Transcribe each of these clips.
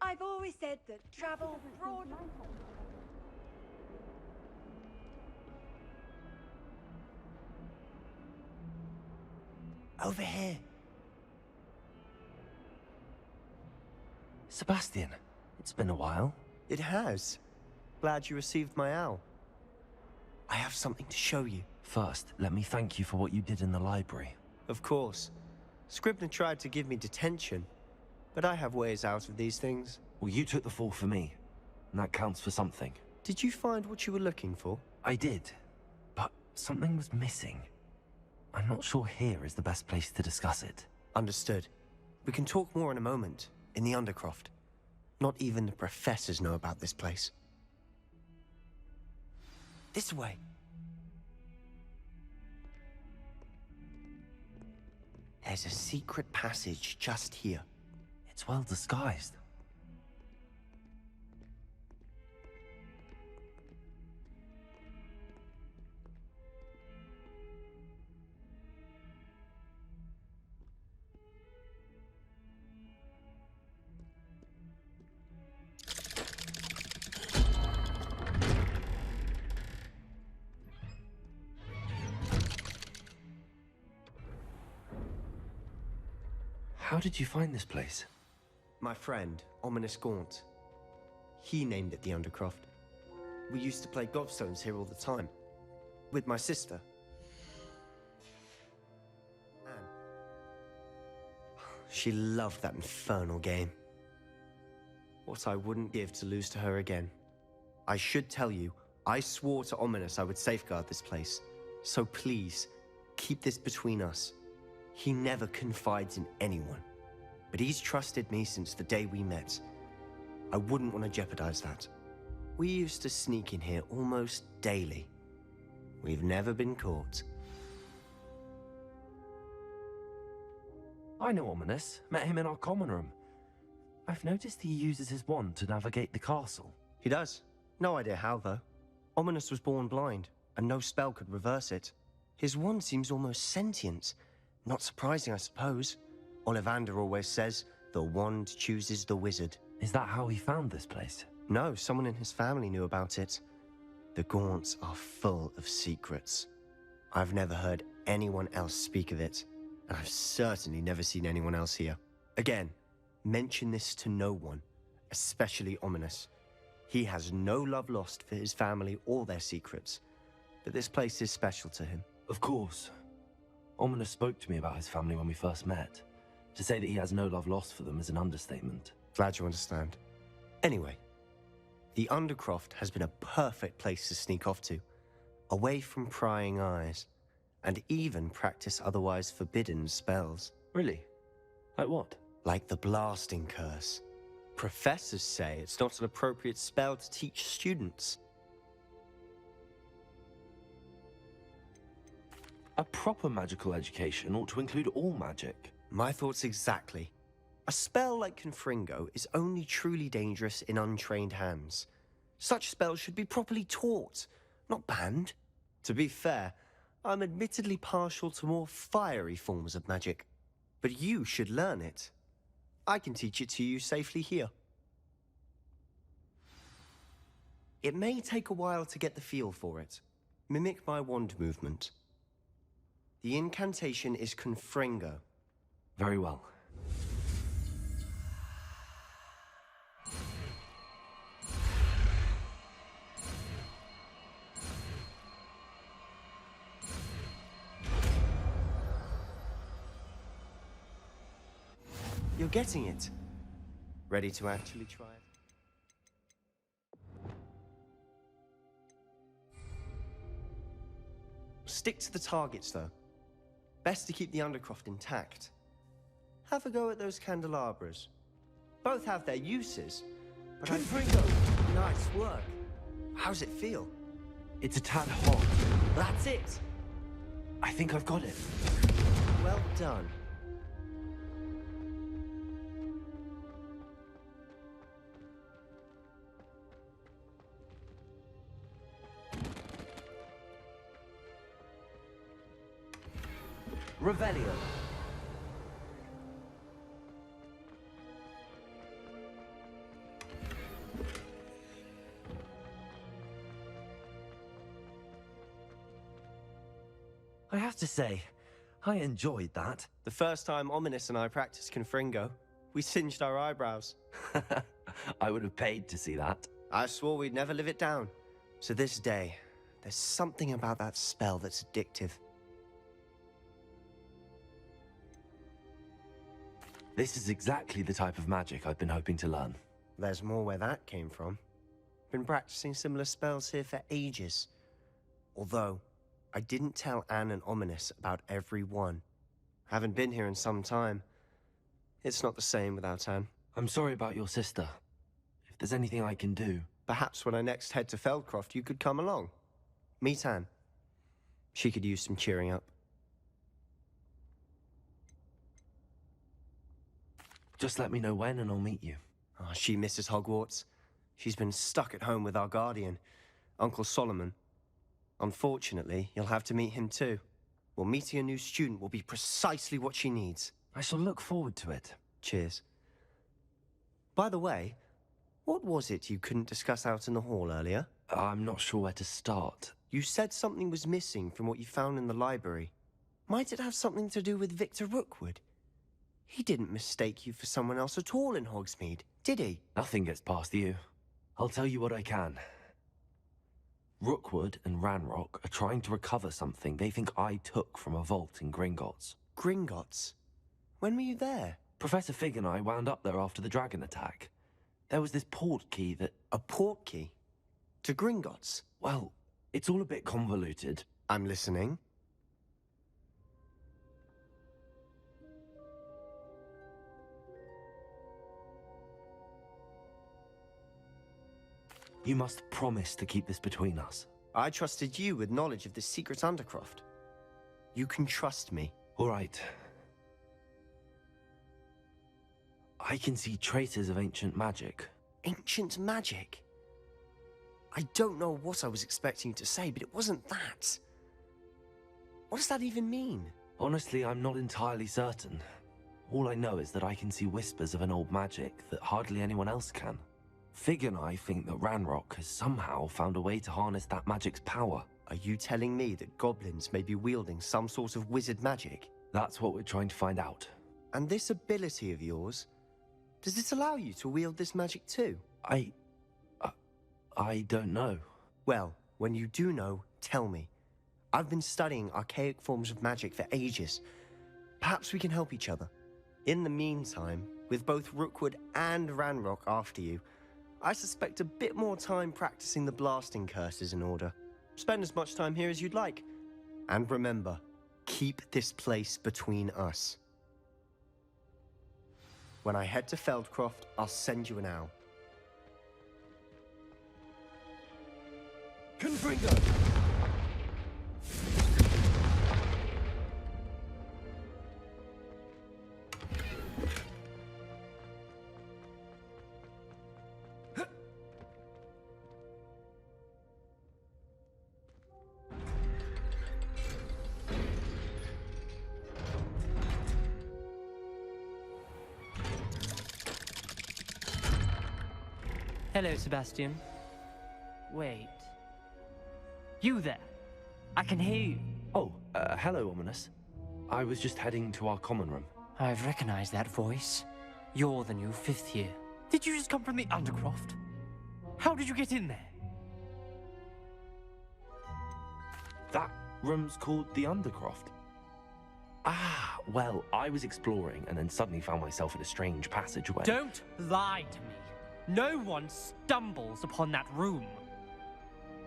I've always said that travel broad... Over here. Sebastian, it's been a while. It has. Glad you received my owl. I have something to show you. First, let me thank you for what you did in the library. Of course. Scribner tried to give me detention, but I have ways out of these things. Well, you took the fall for me, and that counts for something. Did you find what you were looking for? I did, but something was missing. I'm not sure here is the best place to discuss it. Understood. We can talk more in a moment, in the Undercroft. Not even the professors know about this place. This way. There's a secret passage just here. It's well disguised. How did you find this place? My friend, Ominous Gaunt. He named it the Undercroft. We used to play gobstones here all the time. With my sister. Anne. She loved that infernal game. What I wouldn't give to lose to her again. I should tell you, I swore to Ominous I would safeguard this place. So please, keep this between us. He never confides in anyone. But he's trusted me since the day we met. I wouldn't want to jeopardize that. We used to sneak in here almost daily. We've never been caught. I know Ominous. Met him in our common room. I've noticed he uses his wand to navigate the castle. He does. No idea how, though. Ominous was born blind, and no spell could reverse it. His wand seems almost sentient. Not surprising, I suppose. Ollivander always says, the wand chooses the wizard. Is that how he found this place? No, someone in his family knew about it. The Gaunts are full of secrets. I've never heard anyone else speak of it, and I've certainly never seen anyone else here. Again, mention this to no one, especially Ominous. He has no love lost for his family or their secrets, but this place is special to him. Of course. Ominous spoke to me about his family when we first met. To say that he has no love lost for them is an understatement. Glad you understand. Anyway, the Undercroft has been a perfect place to sneak off to, away from prying eyes, and even practice otherwise forbidden spells. Really? Like what? Like the blasting curse. Professors say it's not an appropriate spell to teach students. A proper magical education ought to include all magic. My thoughts exactly. A spell like Confringo is only truly dangerous in untrained hands. Such spells should be properly taught, not banned. To be fair, I'm admittedly partial to more fiery forms of magic. But you should learn it. I can teach it to you safely here. It may take a while to get the feel for it. Mimic my wand movement. The incantation is Confringo. Very well. You're getting it. Ready to actually try it? Stick to the targets, though. Best to keep the Undercroft intact. Have a go at those candelabras. Both have their uses, but Confringo! Nice work. How's it feel? It's a tad hot. That's it! I think I've got it. Well done. Revelio. have to say, I enjoyed that. The first time Ominous and I practiced Confringo, we singed our eyebrows. I would have paid to see that. I swore we'd never live it down. To this day, there's something about that spell that's addictive. This is exactly the type of magic I've been hoping to learn. There's more where that came from. Been practicing similar spells here for ages. Although, I didn't tell Anne and Ominous about every one. Haven't been here in some time. It's not the same without Anne. I'm sorry about your sister. If there's anything I can do... Perhaps when I next head to Feldcroft, you could come along. Meet Anne. She could use some cheering up. Just let me know when and I'll meet you. Oh, she misses Hogwarts. She's been stuck at home with our guardian, Uncle Solomon. Unfortunately, you'll have to meet him too. Well, meeting a new student will be precisely what she needs. I shall look forward to it. Cheers. By the way, what was it you couldn't discuss out in the hall earlier? I'm not sure where to start. You said something was missing from what you found in the library. Might it have something to do with Victor Rookwood? He didn't mistake you for someone else at all in Hogsmeade, did he? Nothing gets past you. I'll tell you what I can. Rookwood and Ranrock are trying to recover something they think I took from a vault in Gringotts. Gringotts? When were you there? Professor Fig and I wound up there after the dragon attack. There was this portkey that... A portkey? To Gringotts? Well, it's all a bit convoluted. I'm listening. You must promise to keep this between us. I trusted you with knowledge of this secret Undercroft. You can trust me. All right. I can see traces of ancient magic. Ancient magic? I don't know what I was expecting you to say, but it wasn't that. What does that even mean? Honestly, I'm not entirely certain. All I know is that I can see whispers of an old magic that hardly anyone else can. Fig and I think that Ranrock has somehow found a way to harness that magic's power. Are you telling me that goblins may be wielding some sort of wizard magic? That's what we're trying to find out. And this ability of yours, does it allow you to wield this magic too? I don't know. Well, when you do know, tell me. I've been studying archaic forms of magic for ages. Perhaps we can help each other. In the meantime, with both Rookwood and Ranrock after you, I suspect a bit more time practicing the blasting curse is in order. Spend as much time here as you'd like. And remember, keep this place between us. When I head to Feldcroft, I'll send you an owl. Confringo! Hello, Sebastian. Wait. You there? I can hear you. Oh, hello, Ominous. I was just heading to our common room. I've recognized that voice. You're the new 5th year. Did you just come from the Undercroft? How did you get in there? That room's called the Undercroft. Ah, well, I was exploring and then suddenly found myself in a strange passageway. Don't lie to me. No one stumbles upon that room.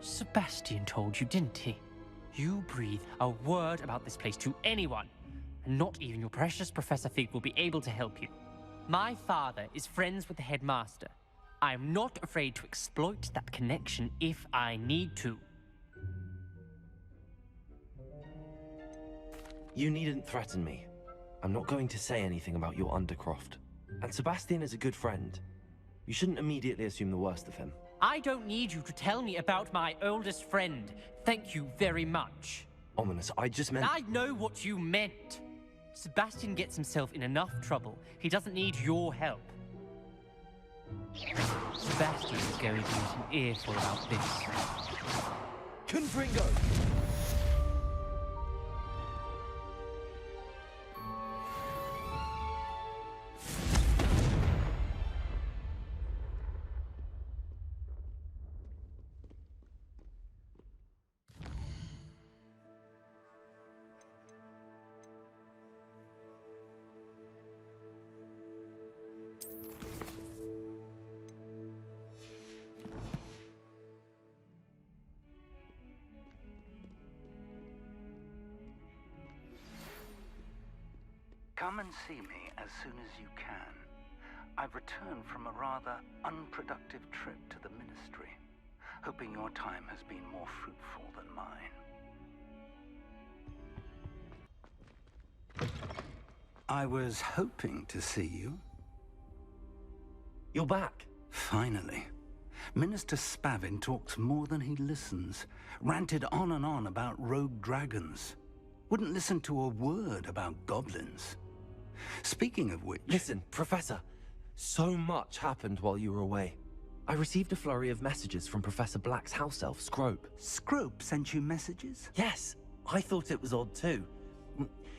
Sebastian told you, didn't he? You breathe a word about this place to anyone, and not even your precious Professor Fig will be able to help you. My father is friends with the headmaster. I am not afraid to exploit that connection if I need to. You needn't threaten me. I'm not going to say anything about your Undercroft. And Sebastian is a good friend. You shouldn't immediately assume the worst of him. I don't need you to tell me about my oldest friend. Thank you very much. Ominous, I just meant... I know what you meant. Sebastian gets himself in enough trouble. He doesn't need your help. Sebastian is going to get an earful about this. Confringo! Come and see me as soon as you can. I've returned from a rather unproductive trip to the Ministry, hoping your time has been more fruitful than mine. I was hoping to see you. You're back. Finally. Minister Spavin talks more than he listens. Ranted on and on about rogue dragons. Wouldn't listen to a word about goblins. Speaking of which... Listen, Professor. So much happened while you were away. I received a flurry of messages from Professor Black's house elf, Scrope. Scrope sent you messages? Yes, I thought it was odd too.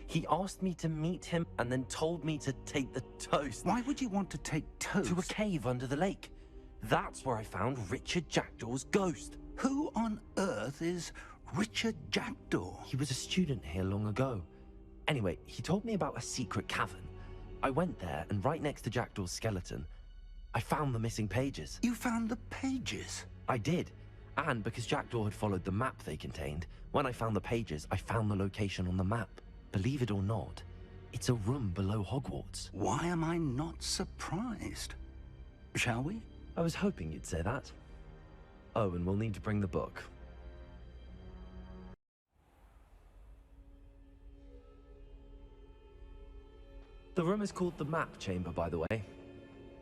He asked me to meet him and then told me to take the toast. Why would you want to take toast? To a cave under the lake. That's where I found Richard Jackdaw's ghost. Who on earth is Richard Jackdaw? He was a student here long ago. Anyway, he told me about a secret cavern. I went there, and right next to Jackdaw's skeleton, I found the missing pages. You found the pages? I did. And because Jackdaw had followed the map they contained, when I found the pages, I found the location on the map. Believe it or not, it's a room below Hogwarts. Why am I not surprised? Shall we? I was hoping you'd say that. Oh, and we'll need to bring the book. The room is called the Map Chamber, by the way.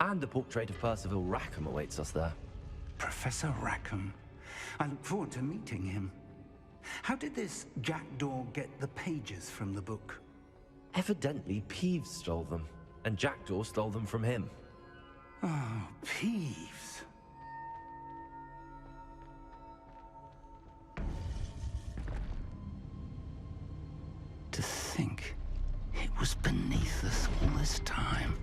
And a portrait of Percival Rackham awaits us there. Professor Rackham. I look forward to meeting him. How did this Jackdaw get the pages from the book? Evidently, Peeves stole them, and Jackdaw stole them from him. Oh, Peeves. To think it was beneath us all this time.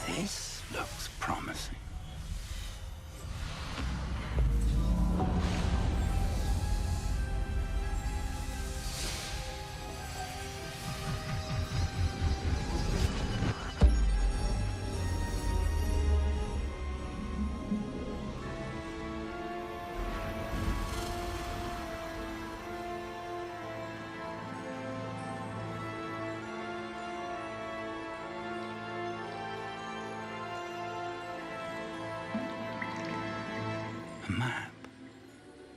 This looks promising. Map.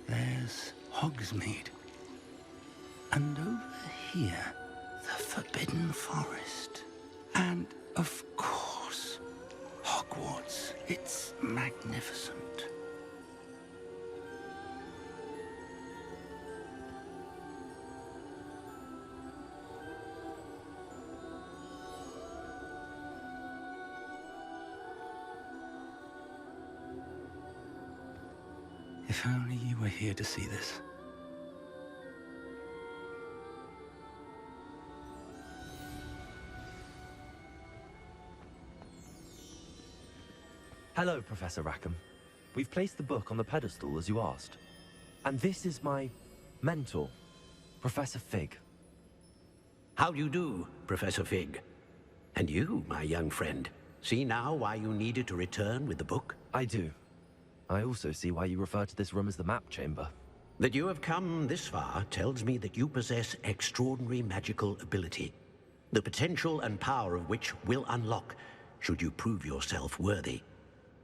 There's Hogsmeade. And over here, the Forbidden Forest. And, of course, Hogwarts. It's magnificent. If only you were here to see this. Hello, Professor Rackham. We've placed the book on the pedestal as you asked. And this is my mentor, Professor Fig. How do you do, Professor Fig? And you, my young friend, see now why you needed to return with the book? I do. I also see why you refer to this room as the Map Chamber. That you have come this far tells me that you possess extraordinary magical ability, the potential and power of which will unlock should you prove yourself worthy.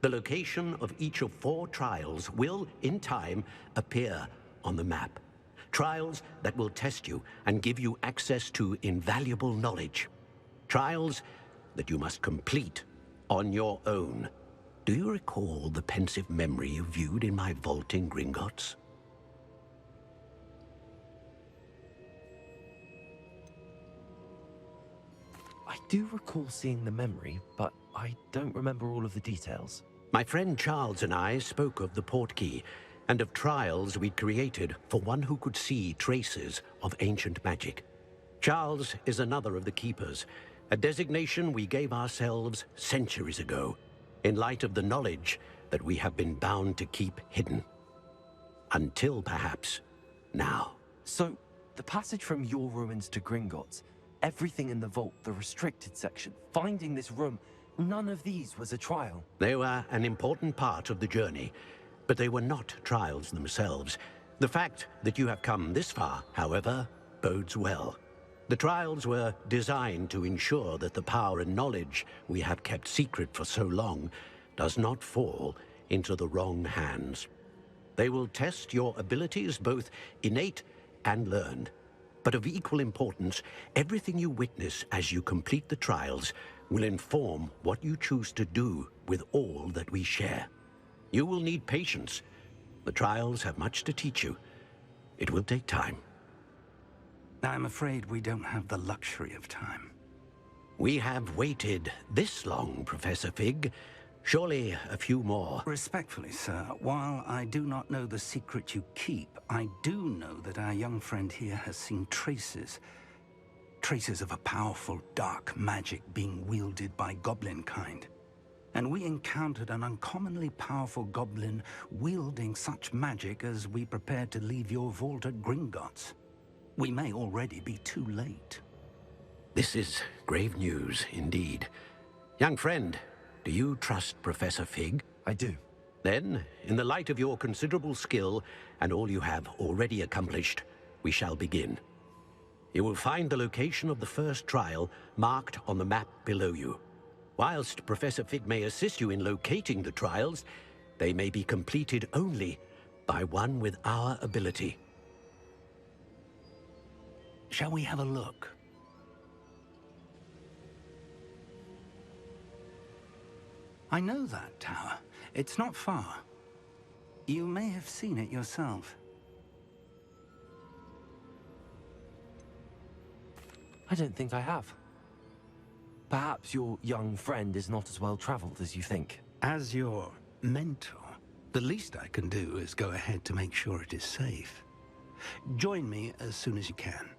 The location of each of 4 trials will, in time, appear on the map. Trials that will test you and give you access to invaluable knowledge. Trials that you must complete on your own. Do you recall the pensive memory you viewed in my vault in Gringotts? I do recall seeing the memory, but I don't remember all of the details. My friend Charles and I spoke of the Portkey and of trials we'd created for one who could see traces of ancient magic. Charles is another of the Keepers, a designation we gave ourselves centuries ago, in light of the knowledge that we have been bound to keep hidden. Until, perhaps, now. So, the passage from your ruins to Gringotts, everything in the vault, the restricted section, finding this room, none of these was a trial. They were an important part of the journey, but they were not trials themselves. The fact that you have come this far, however, bodes well. The trials were designed to ensure that the power and knowledge we have kept secret for so long does not fall into the wrong hands. They will test your abilities, both innate and learned. But of equal importance, everything you witness as you complete the trials will inform what you choose to do with all that we share. You will need patience. The trials have much to teach you. It will take time. I'm afraid we don't have the luxury of time. We have waited this long, Professor Fig. Surely a few more. Respectfully, sir, while I do not know the secret you keep, I do know that our young friend here has seen traces of a powerful dark magic being wielded by goblin kind. And we encountered an uncommonly powerful goblin wielding such magic as we prepared to leave your vault at Gringotts. We may already be too late. This is grave news, indeed. Young friend, do you trust Professor Fig? I do. Then, in the light of your considerable skill and all you have already accomplished, we shall begin. You will find the location of the first trial marked on the map below you. Whilst Professor Fig may assist you in locating the trials, they may be completed only by one with our ability. Shall we have a look? I know that tower. It's not far. You may have seen it yourself. I don't think I have. Perhaps your young friend is not as well traveled as you think. As your mentor, the least I can do is go ahead to make sure it is safe. Join me as soon as you can.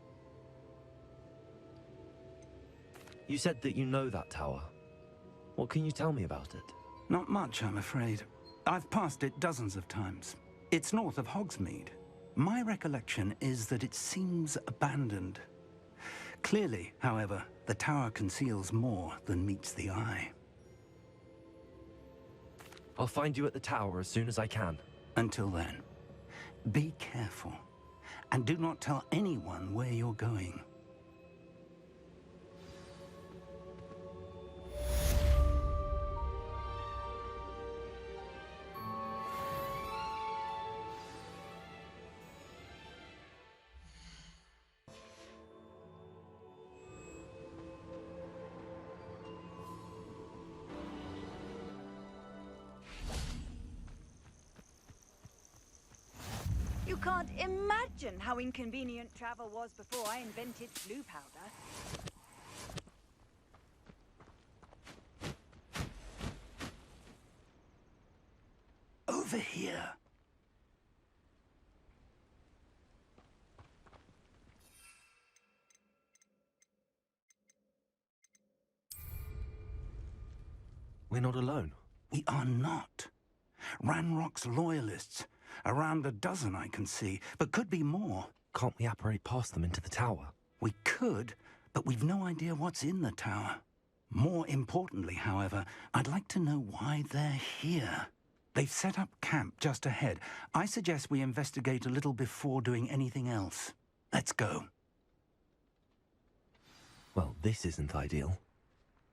You said that you know that tower. What can you tell me about it? Not much, I'm afraid. I've passed it dozens of times. It's north of Hogsmeade. My recollection is that it seems abandoned. Clearly, however, the tower conceals more than meets the eye. I'll find you at the tower as soon as I can. Until then, be careful, and do not tell anyone where you're going. You can't imagine how inconvenient travel was before I invented blue powder. Over here. We're not alone. We are not. Ranrock's loyalists. Around a dozen I can see, but could be more. Can't we apparate past them into the tower? We could, but we've no idea what's in the tower. More importantly, however, I'd like to know why they're here. They've set up camp just ahead. I suggest we investigate a little before doing anything else. Let's go. Well, this isn't ideal.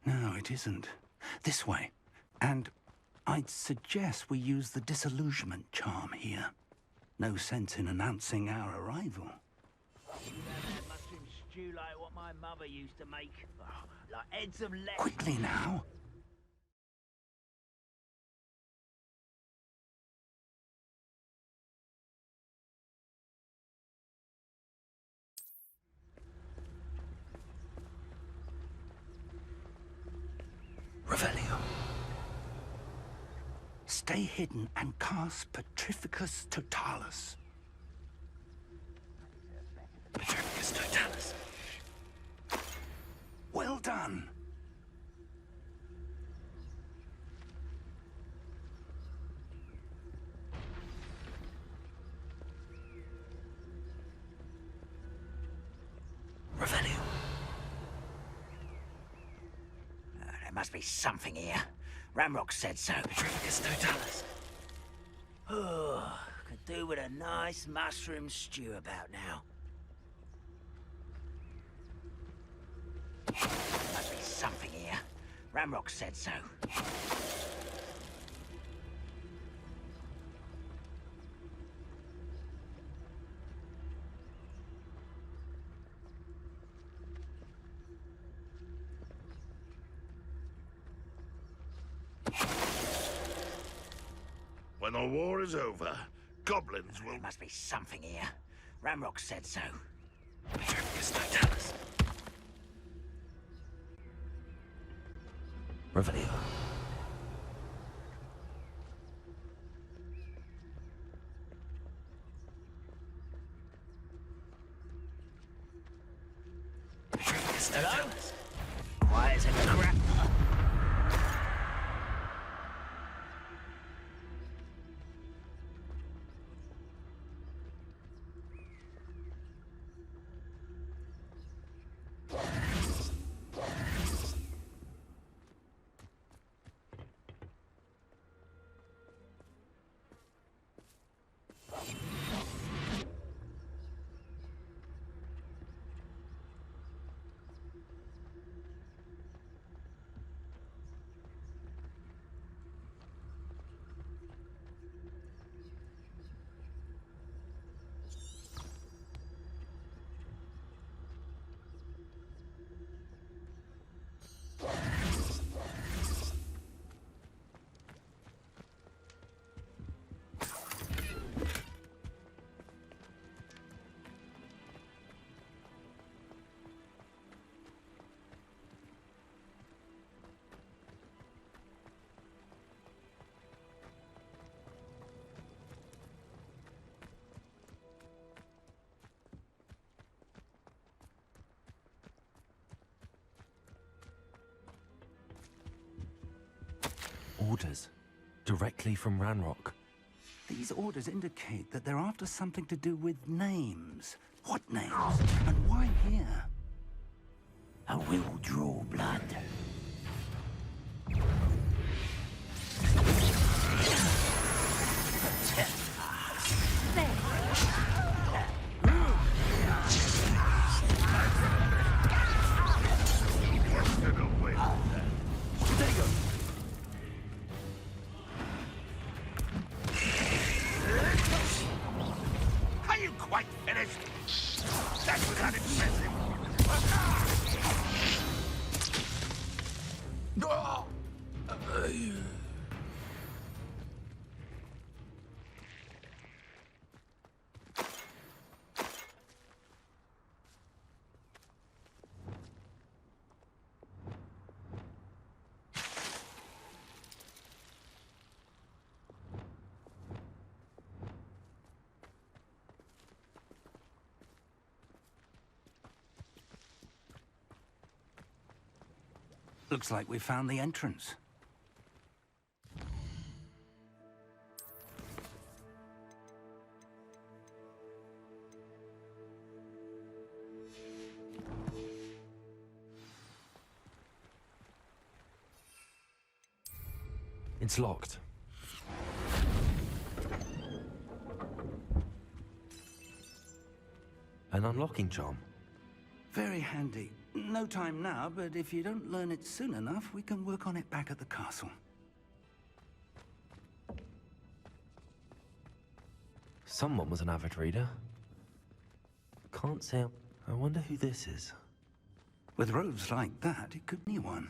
No, it isn't. This way. And I'd suggest we use the disillusionment charm here. No sense in announcing our arrival. You have a mushroom stew like what my mother used to make. Oh, like heads of lettuce. Quickly now. Revelio. Stay hidden and cast Petrificus Totalis. Petrificus Totalis. done. Revelio. There must be something here. Ramrock said so. Petrificus totalis. Oh, could do with a nice mushroom stew about now. There must be something here. Ramrock said so. When the war is over, goblins will... There must be something here. Ramrock said so. Petrificus totalis. Revelio. Petrificus totalis. Why is it crap? Orders. Directly from Ranrock. These orders indicate that they're after something to do with names. What names? And why here? I will draw blood. Are you quite finished? That was unimpressive. Looks like we found the entrance. It's locked. An unlocking charm. Very handy. No time now, but if you don't learn it soon enough, we can work on it back at the castle. Someone was an avid reader. Can't say. I wonder who this is. With robes like that, it could be anyone.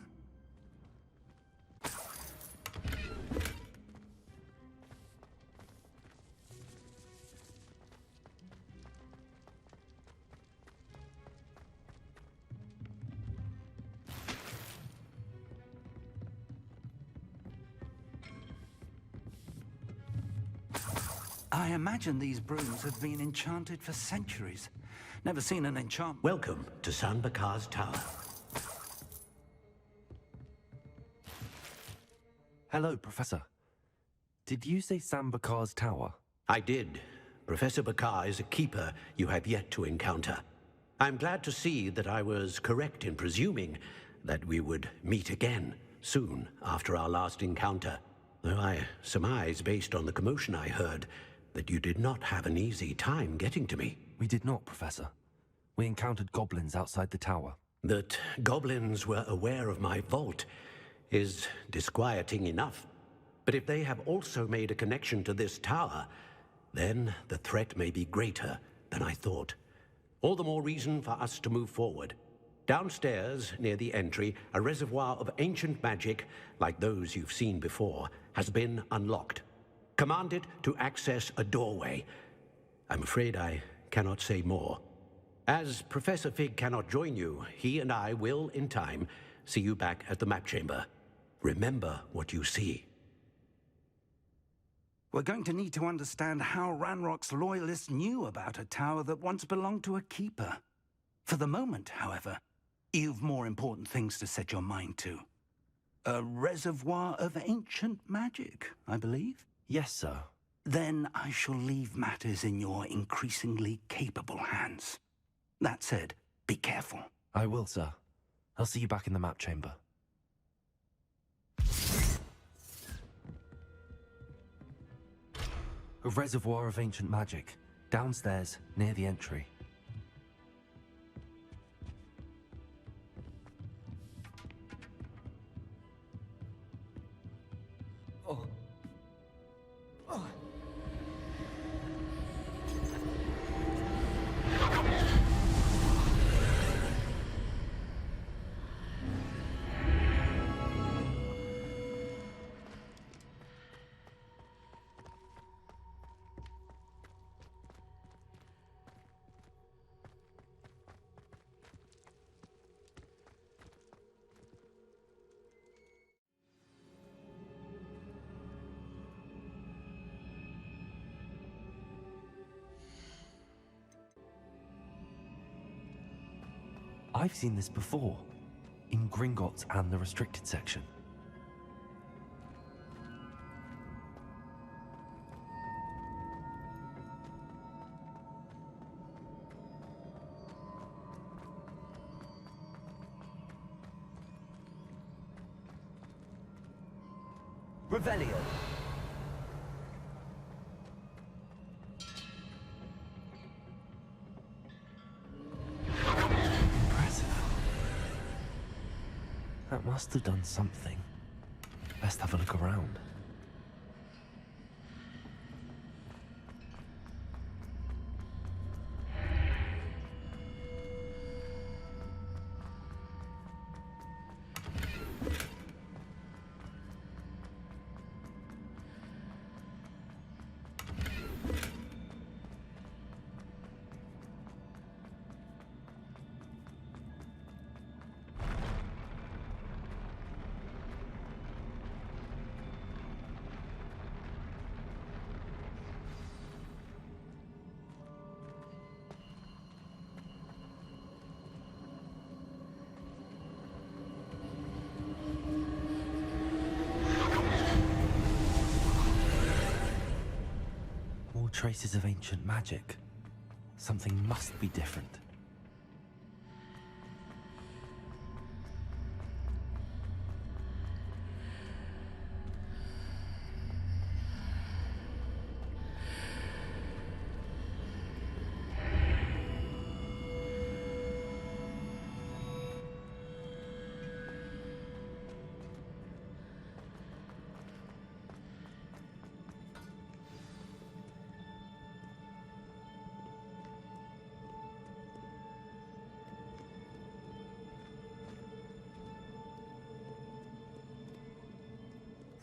I imagine these brooms have been enchanted for centuries. Never seen an enchantment. Welcome to San Bakar's Tower. Hello, Professor. Did you say Sam Bakar's tower? I did. Professor Bakar is a keeper you have yet to encounter. I'm glad to see that I was correct in presuming that we would meet again soon after our last encounter. Though I surmise, based on the commotion I heard, that you did not have an easy time getting to me. We did not, Professor. We encountered goblins outside the tower. That goblins were aware of my vault is disquieting enough. But if they have also made a connection to this tower, then the threat may be greater than I thought. All the more reason for us to move forward. Downstairs, near the entry, a reservoir of ancient magic, like those you've seen before, has been unlocked. Command it to access a doorway. I'm afraid I cannot say more. As Professor Fig cannot join you, he and I will, in time, see you back at the map chamber. Remember what you see. We're going to need to understand how Ranrock's loyalists knew about a tower that once belonged to a keeper. For the moment, however, you've more important things to set your mind to. A reservoir of ancient magic, I believe? Yes, sir. Then I shall leave matters in your increasingly capable hands. That said, be careful. I will, sir. I'll see you back in the map chamber. A reservoir of ancient magic, downstairs, near the entry. I've seen this before, in Gringotts and the restricted section. Revelio. That must have done something. Best have a look around. Traces of ancient magic. Something must be different.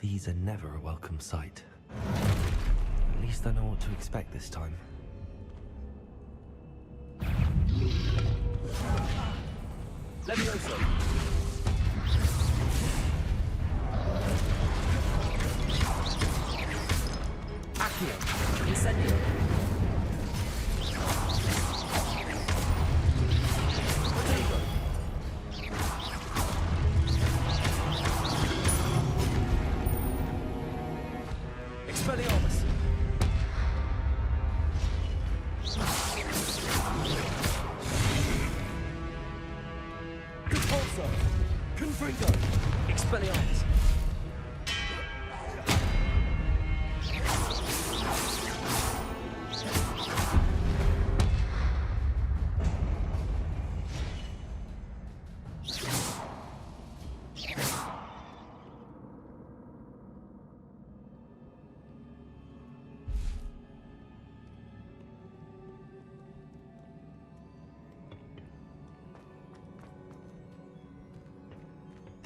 These are never a welcome sight. At least I know what to expect this time. Levioso. Accio. Incendio.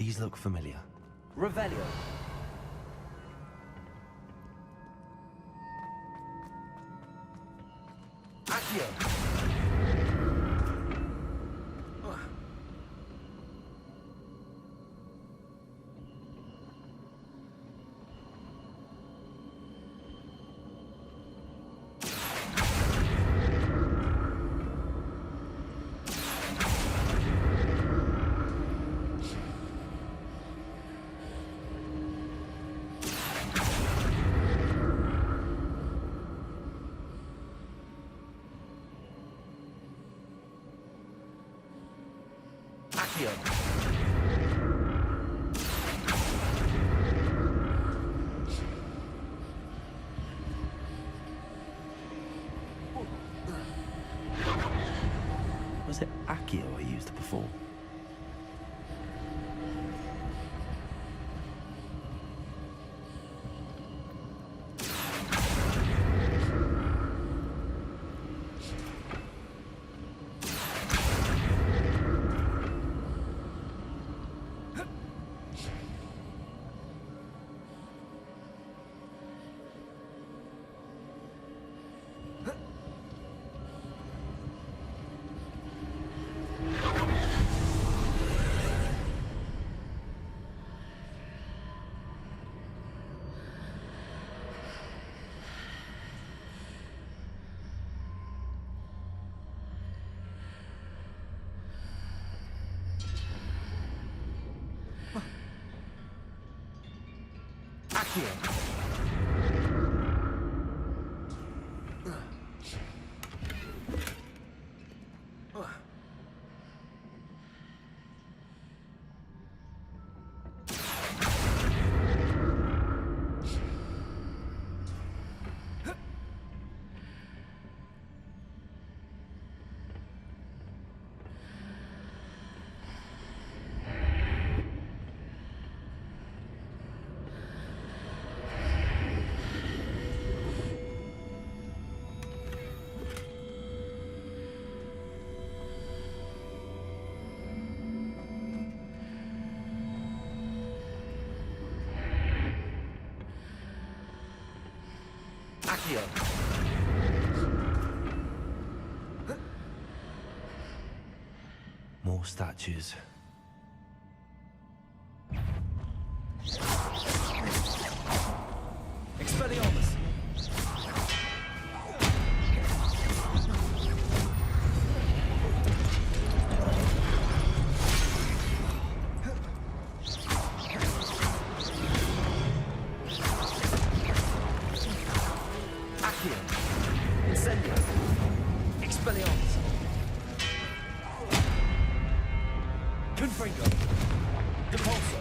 These look familiar. Revelio. Accio. Accio. Was it Accio I used before? Accio. Accio. More statues. Expelliarmus. Accio. Incendio. Expelliarmus. Confringo. Depulso.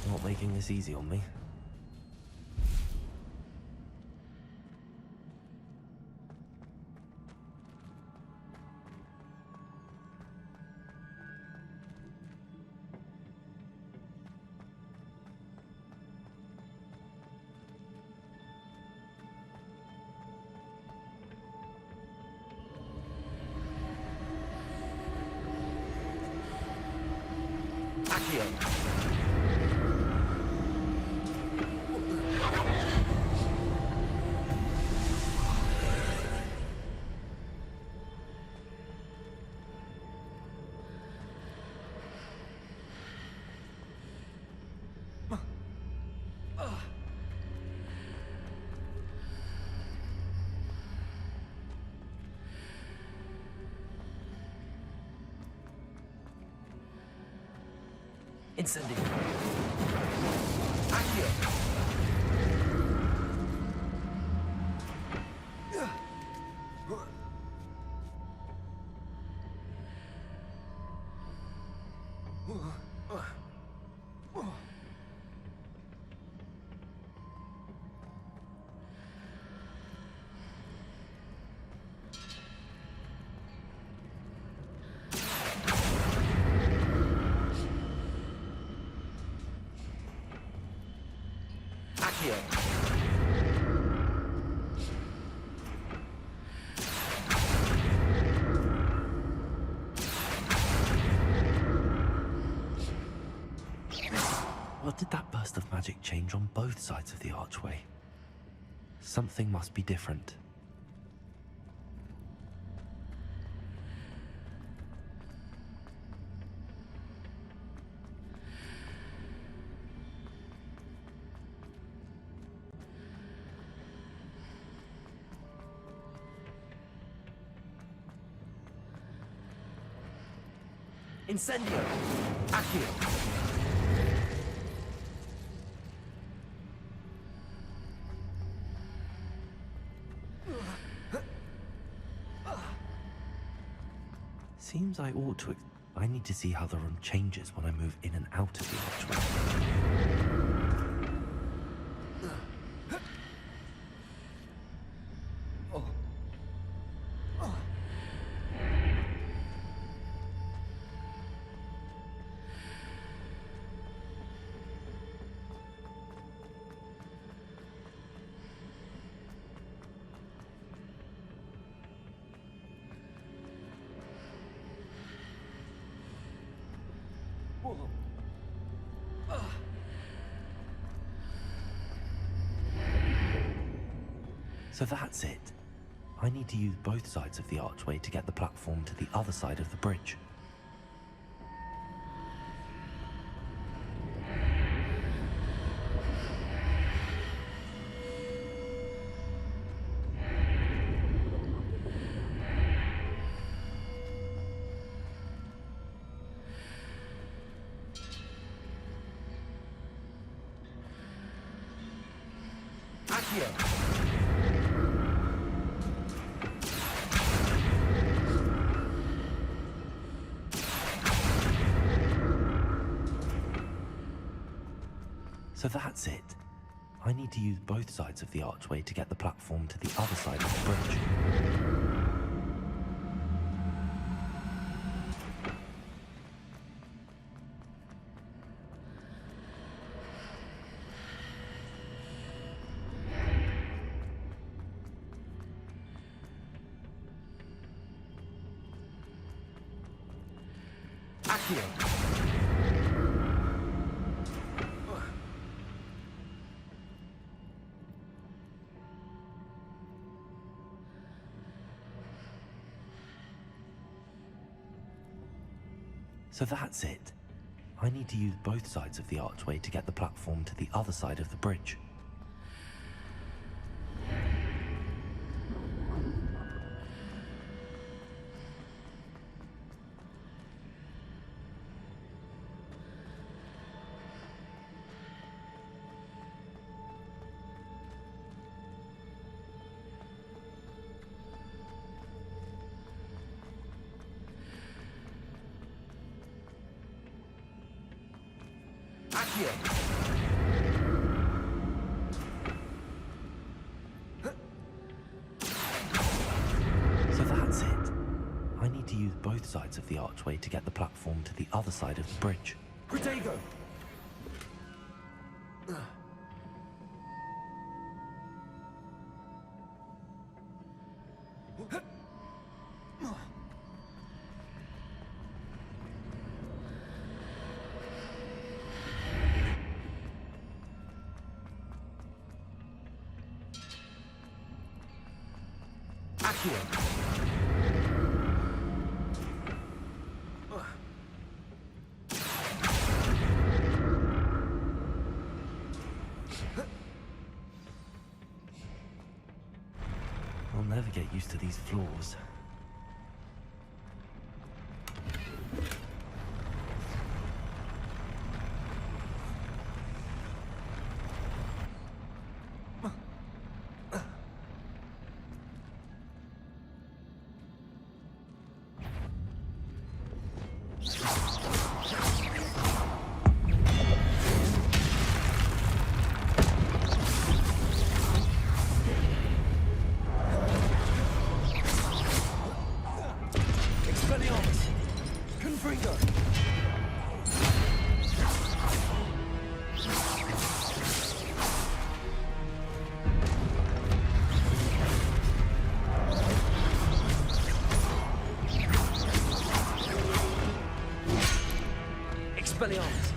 Not making this easy on me. Accio. Incendio. Accio. Accio. magic change on both sides of the archway. Something must be different. Incendio! Accio! Seems I ought to... I need to see how the room changes when I move in and out of the archway. So that's it. I need to use both sides of the archway to get the platform to the other side of the bridge. Accio! So that's it. I need to use both sides of the archway to get the platform to the other side of the bridge. Accio! So that's it. I need to use both sides of the archway to get the platform to the other side of the bridge. Accio! So that's it. I need to use both sides of the archway to get the platform to the other side of the bridge. Protego! I'll never get used to these floors. Expelliarmus!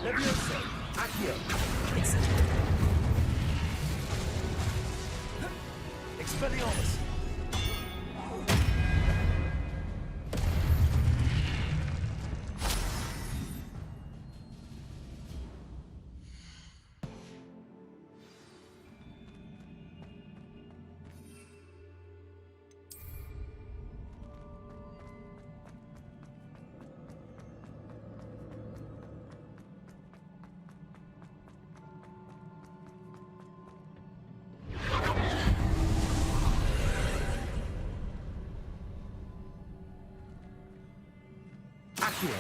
Leviosa. Accio. Expelliarmus. Accio.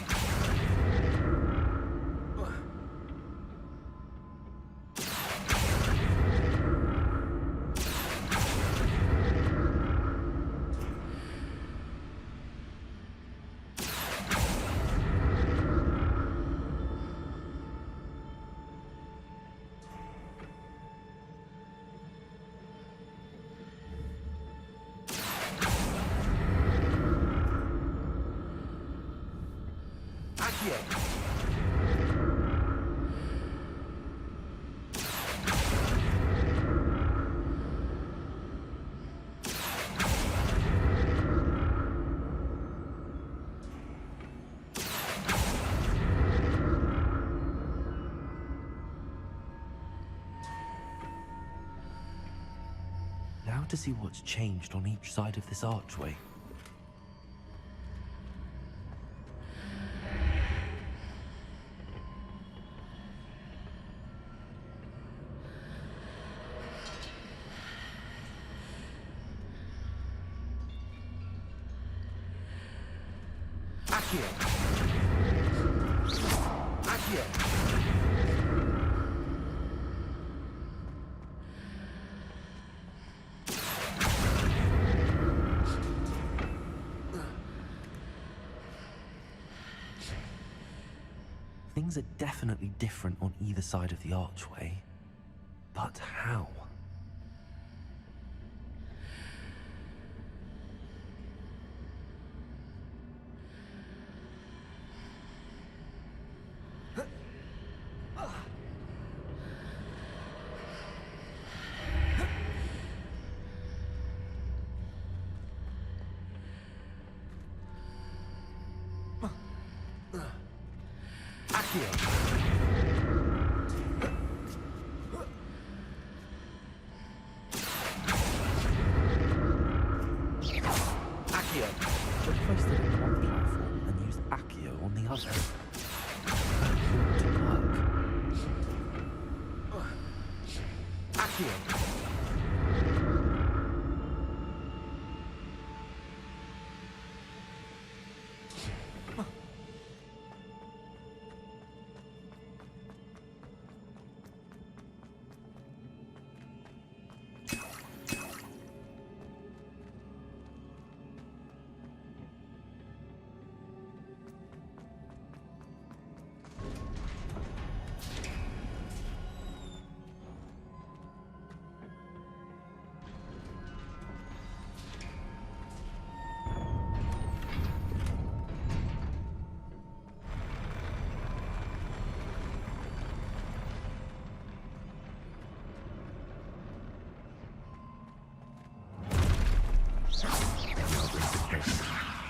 Now to see what's changed on each side of this archway. Accio. Accio. Things are definitely different on either side of the archway. But how? Replace it on one platform and use Accio on the other. That ought to work. Accio.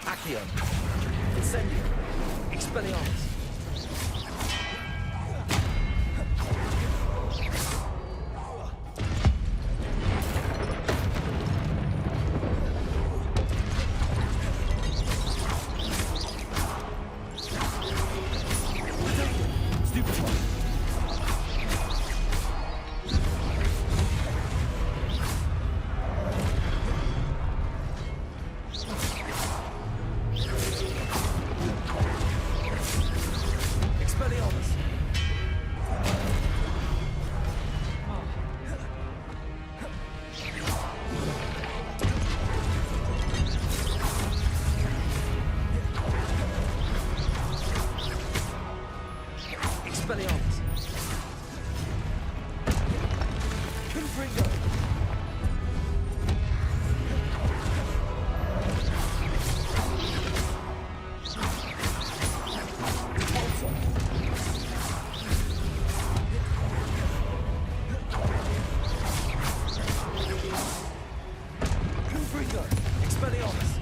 Accio. Incendio. Expelliarmus. Confringo. Confringo. Expelliarmus.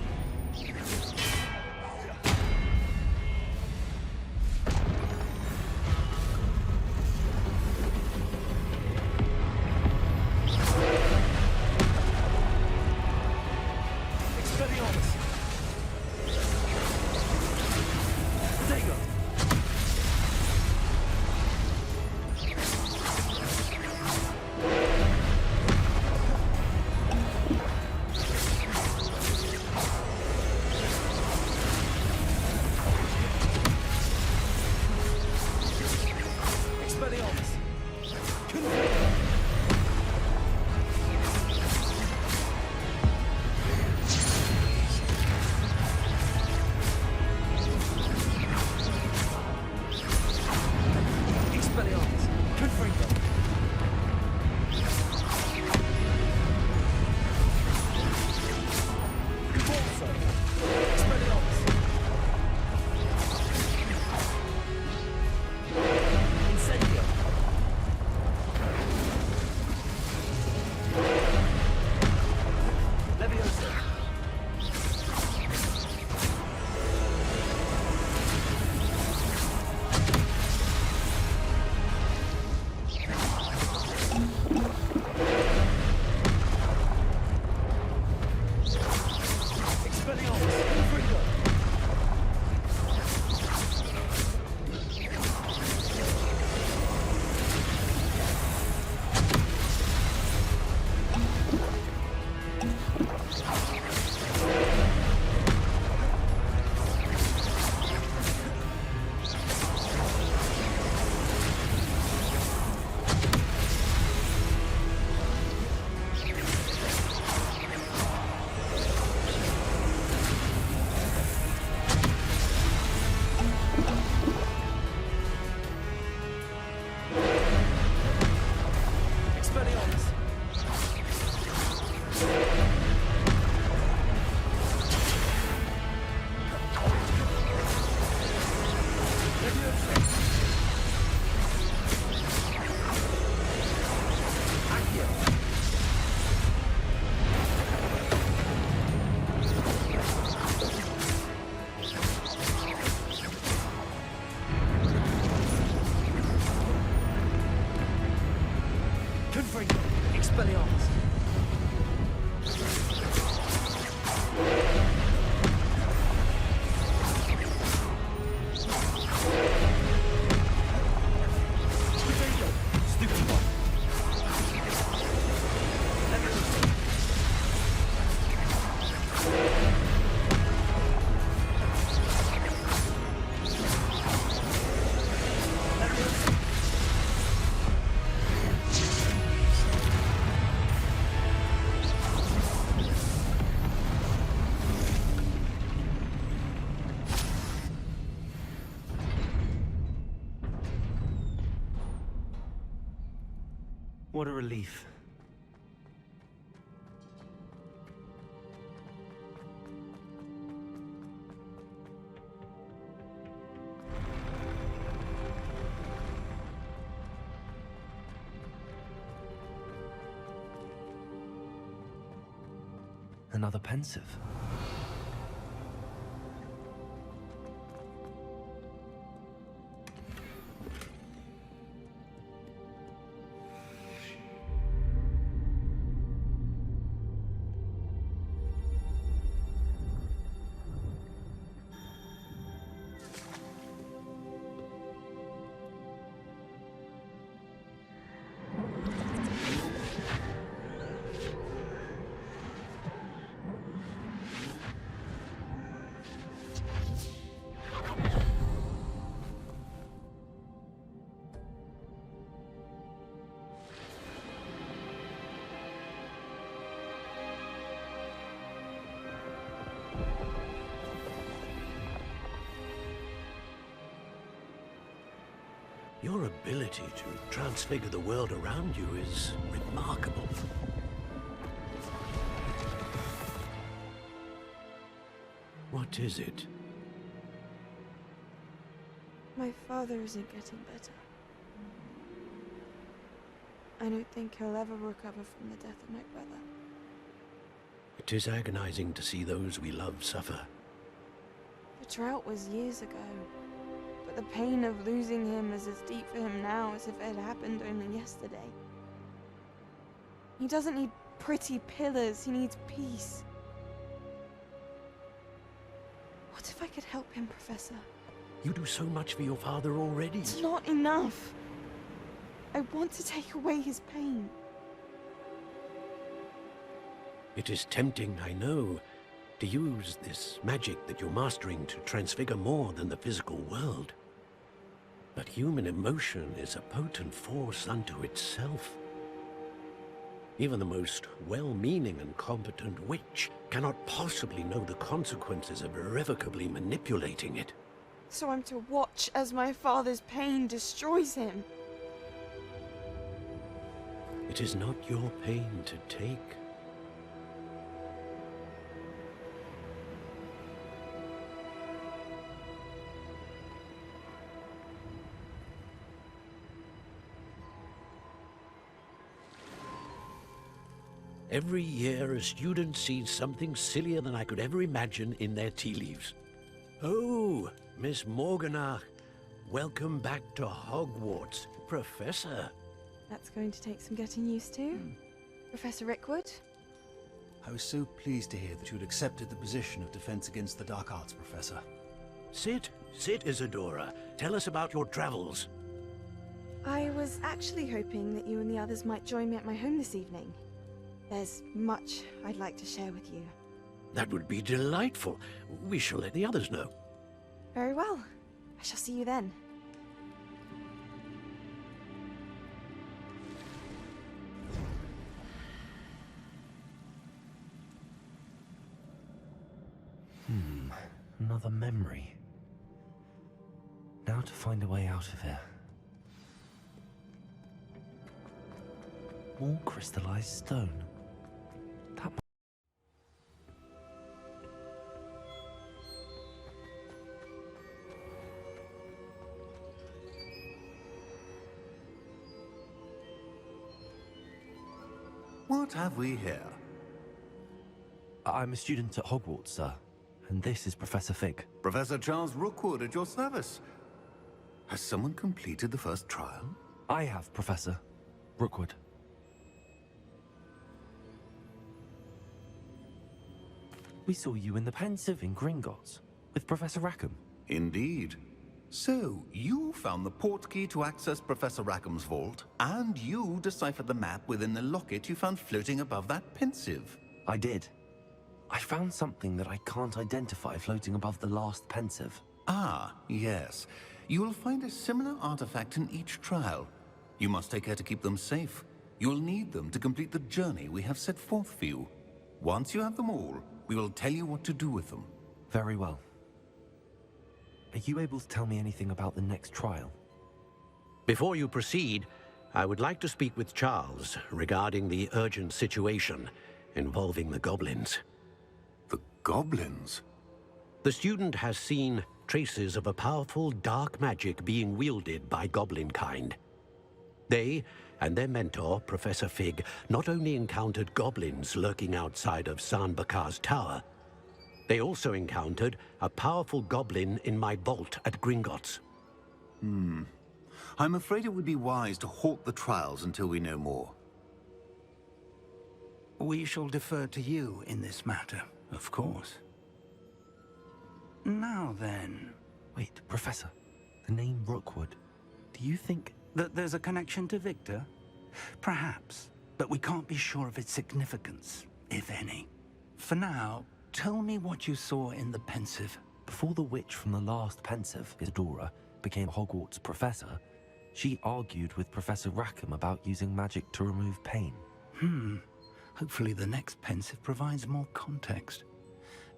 Expelliarmus. Dago. Expelliarmus. Confringo. Expelliarmus. Confringo. Convulso. Expelliarmus. Incendio. Leviosa. Expelliarmus. Confringo. Expelliarmus. Leviosa. Accio. Confringo. Expelliarmus. Stupido. Stupido. Leviosa. Leviosa. What a relief. Another pensive. Your ability to transfigure the world around you is remarkable. What is it? My father isn't getting better. I don't think he'll ever recover from the death of my brother. It is agonizing to see those we love suffer. The drought was years ago, but the pain of losing him is as deep for him now as if it had happened only yesterday. He doesn't need pretty pillars, he needs peace. What if I could help him, Professor? You do so much for your father already. It's not enough. I want to take away his pain. It is tempting, I know, to use this magic that you're mastering to transfigure more than the physical world. But human emotion is a potent force unto itself. Even the most well-meaning and competent witch cannot possibly know the consequences of irrevocably manipulating it. So I'm to watch as my father's pain destroys him. It is not your pain to take. Every year, a student sees something sillier than I could ever imagine in their tea leaves. Oh, Miss Morganach, welcome back to Hogwarts, Professor. That's going to take some getting used to. Professor Rickwood? I was so pleased to hear that you'd accepted the position of Defense Against the Dark Arts, Professor. Sit, Isadora. Tell us about your travels. I was actually hoping that you and the others might join me at my home this evening. There's much I'd like to share with you. That would be delightful. We shall let the others know. Very well. I shall see you then. Another memory. Now to find a way out of here. More crystallized stone. That What have we here? I'm a student at Hogwarts, sir. And this is Professor Fig. Professor Charles Rookwood at your service. Has someone completed the first trial? I have, Professor Rookwood. We saw you in the Pensive in Gringotts with Professor Rackham. Indeed. So, you found the portkey to access Professor Rackham's vault, and you deciphered the map within the locket you found floating above that Pensive. I did. I found something that I can't identify floating above the last Pensive. Ah, yes. You will find a similar artifact in each trial. You must take care to keep them safe. You will need them to complete the journey we have set forth for you. Once you have them all, we will tell you what to do with them. Very well. Are you able to tell me anything about the next trial? Before you proceed, I would like to speak with Charles regarding the urgent situation involving the goblins. The goblins? The student has seen traces of a powerful dark magic being wielded by goblin kind. They and their mentor, Professor Fig, not only encountered goblins lurking outside of Sanbakar's tower, they also encountered a powerful goblin in my vault at Gringotts. I'm afraid it would be wise to halt the trials until we know more. We shall defer to you in this matter, of course. Now then... Wait, Professor. The name Rookwood. Do you think... that there's a connection to Victor? Perhaps, but we can't be sure of its significance, if any. For now, tell me what you saw in the Pensive. Before the witch from the last Pensive, Isadora, became Hogwarts professor, she argued with Professor Rackham about using magic to remove pain. Hopefully the next Pensive provides more context.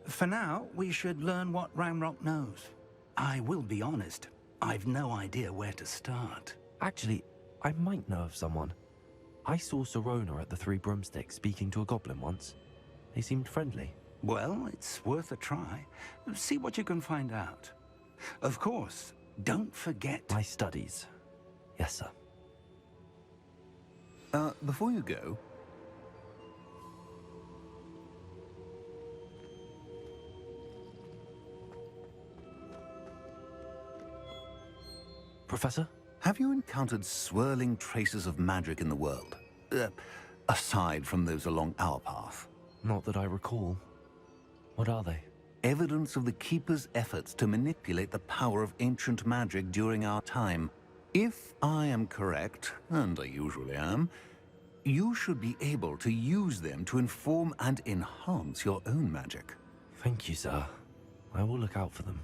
For now, we should learn what Ranrock knows. I will be honest, I've no idea where to start. Actually, I might know of someone. I saw Sirona at the Three Broomsticks speaking to a goblin once. They seemed friendly. Well, it's worth a try. See what you can find out. Of course, don't forget... My studies. Yes, sir. Before you go... Professor? Have you encountered swirling traces of magic in the world? Aside from those along our path? Not that I recall. What are they? Evidence of the Keeper's efforts to manipulate the power of ancient magic during our time. If I am correct, and I usually am, you should be able to use them to inform and enhance your own magic. Thank you, sir. I will look out for them.